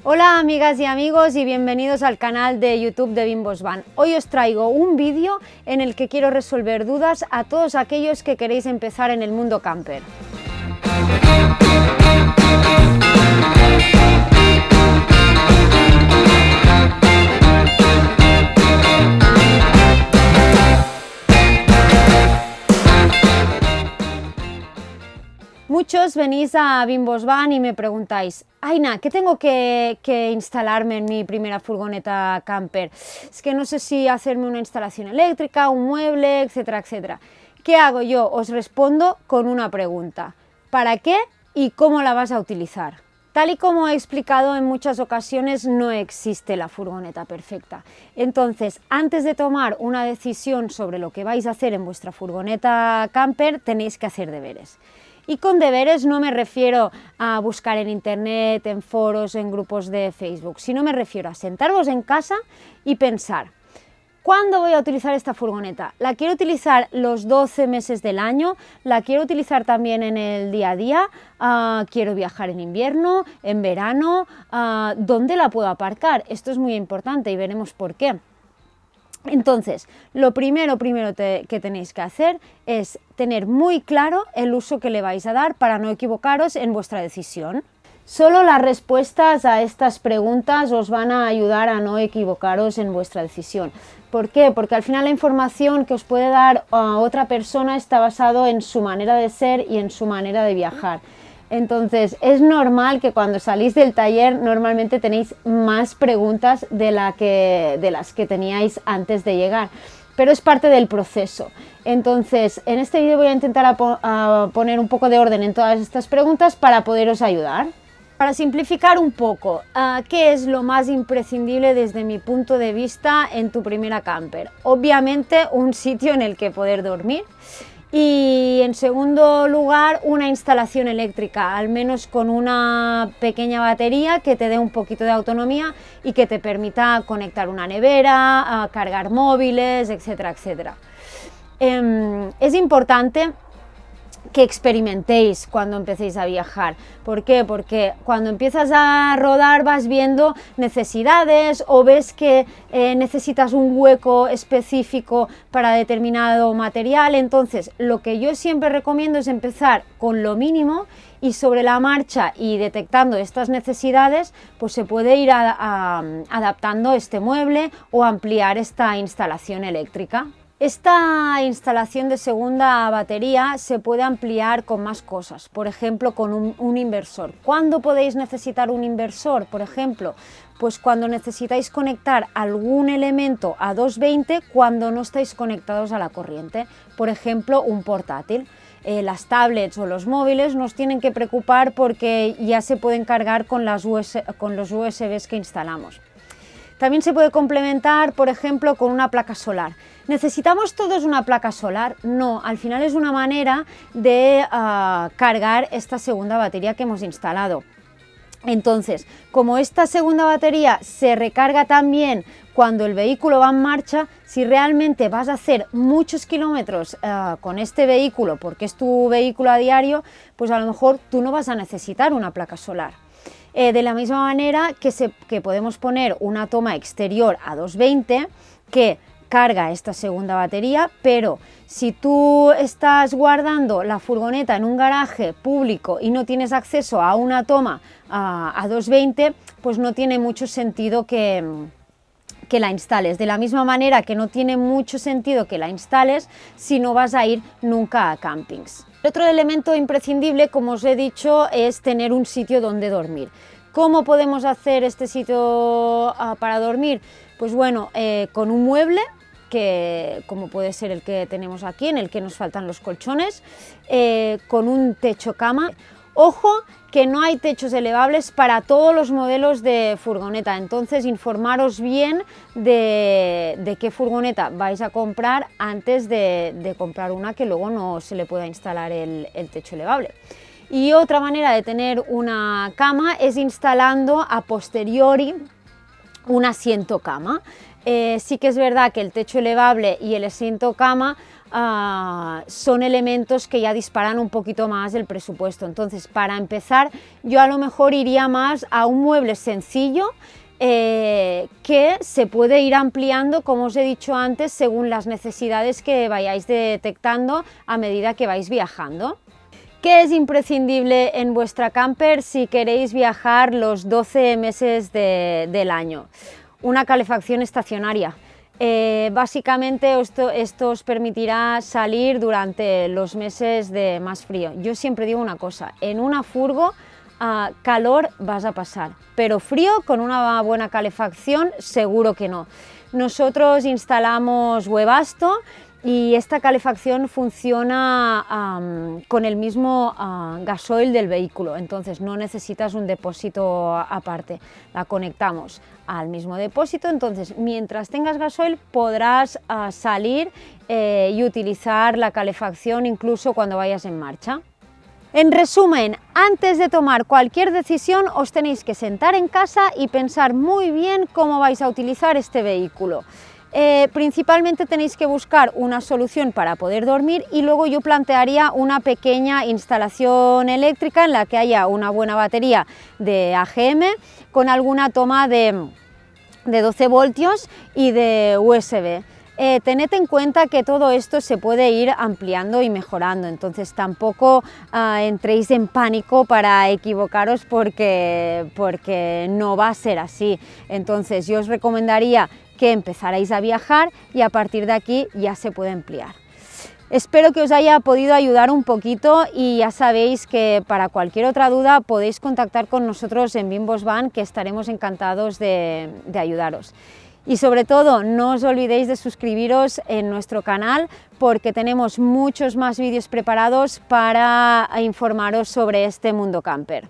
Hola amigas y amigos y bienvenidos al canal de YouTube de Bimbos Van. Hoy os traigo un vídeo en el que quiero resolver dudas a todos aquellos que queréis empezar en el mundo camper. Muchos venís a Bimbos Van y me preguntáis: Aina, ¿qué tengo que instalarme en mi primera furgoneta camper? Es que no sé si hacerme una instalación eléctrica, un mueble, etcétera, etcétera. ¿Qué hago yo? Os respondo con una pregunta: ¿para qué y cómo la vas a utilizar? Tal y como he explicado en muchas ocasiones, no existe la furgoneta perfecta. Entonces, antes de tomar una decisión sobre lo que vais a hacer en vuestra furgoneta camper, tenéis que hacer deberes. Y con deberes no me refiero a buscar en internet, en foros, en grupos de Facebook, sino me refiero a sentaros en casa y pensar: ¿cuándo voy a utilizar esta furgoneta? ¿La quiero utilizar los 12 meses del año? ¿La quiero utilizar también en el día a día? ¿Quiero viajar en invierno, en verano? ¿Dónde la puedo aparcar? Esto es muy importante y veremos por qué. Entonces, lo primero que tenéis que hacer es tener muy claro el uso que le vais a dar para no equivocaros en vuestra decisión. Solo las respuestas a estas preguntas os van a ayudar a no equivocaros en vuestra decisión. ¿Por qué? Porque al final la información que os puede dar a otra persona está basado en su manera de ser y en su manera de viajar. Entonces, es normal que cuando salís del taller normalmente tenéis más preguntas de las que teníais antes de llegar, pero es parte del proceso. Entonces, en este vídeo voy a intentar poner un poco de orden en todas estas preguntas para poderos ayudar. Para simplificar un poco, ¿qué es lo más imprescindible desde mi punto de vista en tu primera camper? Obviamente, un sitio en el que poder dormir. Y en segundo lugar, una instalación eléctrica, al menos con una pequeña batería que te dé un poquito de autonomía y que te permita conectar una nevera, cargar móviles, etcétera, etcétera. Es importante que experimentéis cuando empecéis a viajar. ¿Por qué? Porque cuando empiezas a rodar vas viendo necesidades o ves que necesitas un hueco específico para determinado material. Entonces, lo que yo siempre recomiendo es empezar con lo mínimo y sobre la marcha y detectando estas necesidades, pues se puede ir adaptando este mueble o ampliar esta instalación eléctrica. Esta instalación de segunda batería se puede ampliar con más cosas, por ejemplo con un inversor. ¿Cuándo podéis necesitar un inversor? Por ejemplo, pues cuando necesitáis conectar algún elemento a 220 cuando no estáis conectados a la corriente, por ejemplo un portátil. Las tablets o los móviles nos tienen que preocupar porque ya se pueden cargar con los USBs que instalamos. También se puede complementar, por ejemplo, con una placa solar. ¿Necesitamos todos una placa solar? No, al final es una manera de cargar esta segunda batería que hemos instalado. Entonces, como esta segunda batería se recarga también cuando el vehículo va en marcha, si realmente vas a hacer muchos kilómetros con este vehículo, porque es tu vehículo a diario, pues a lo mejor tú no vas a necesitar una placa solar. De la misma manera que podemos poner una toma exterior a 220 que carga esta segunda batería, pero si tú estás guardando la furgoneta en un garaje público y no tienes acceso a una toma a 220, pues no tiene mucho sentido que la instales. De la misma manera que no tiene mucho sentido que la instales si no vas a ir nunca a campings. Otro elemento imprescindible, como os he dicho, es tener un sitio donde dormir. ¿Cómo podemos hacer este sitio para dormir? Pues bueno, con un mueble, como puede ser el que tenemos aquí, en el que nos faltan los colchones, con un techo cama. Ojo que no hay techos elevables para todos los modelos de furgoneta, entonces informaros bien de qué furgoneta vais a comprar antes de comprar una que luego no se le pueda instalar el techo elevable. Y otra manera de tener una cama es instalando a posteriori un asiento cama. Sí que es verdad que el techo elevable y el asiento cama son elementos que ya disparan un poquito más el presupuesto. Entonces, para empezar, yo a lo mejor iría más a un mueble sencillo que se puede ir ampliando, como os he dicho antes, según las necesidades que vayáis detectando a medida que vais viajando. ¿Qué es imprescindible en vuestra camper si queréis viajar los 12 meses del año? Una calefacción estacionaria. Básicamente esto os permitirá salir durante los meses de más frío. Yo siempre digo una cosa, en una furgo calor vas a pasar, pero frío con una buena calefacción seguro que no. Nosotros instalamos Webasto y esta calefacción funciona con el mismo gasoil del vehículo, entonces no necesitas un depósito aparte, la conectamos al mismo depósito, entonces mientras tengas gasoil podrás salir y utilizar la calefacción incluso cuando vayas en marcha. En resumen, antes de tomar cualquier decisión os tenéis que sentar en casa y pensar muy bien cómo vais a utilizar este vehículo. Principalmente tenéis que buscar una solución para poder dormir y luego yo plantearía una pequeña instalación eléctrica en la que haya una buena batería de AGM con alguna toma de 12 voltios y de USB. Tened en cuenta que todo esto se puede ir ampliando y mejorando, entonces tampoco entréis en pánico para equivocaros porque no va a ser así. Entonces yo os recomendaría que empezarais a viajar y a partir de aquí ya se puede ampliar. Espero que os haya podido ayudar un poquito y ya sabéis que para cualquier otra duda podéis contactar con nosotros en Bimbos Van, que estaremos encantados de ayudaros. Y sobre todo, no os olvidéis de suscribiros en nuestro canal porque tenemos muchos más vídeos preparados para informaros sobre este mundo camper.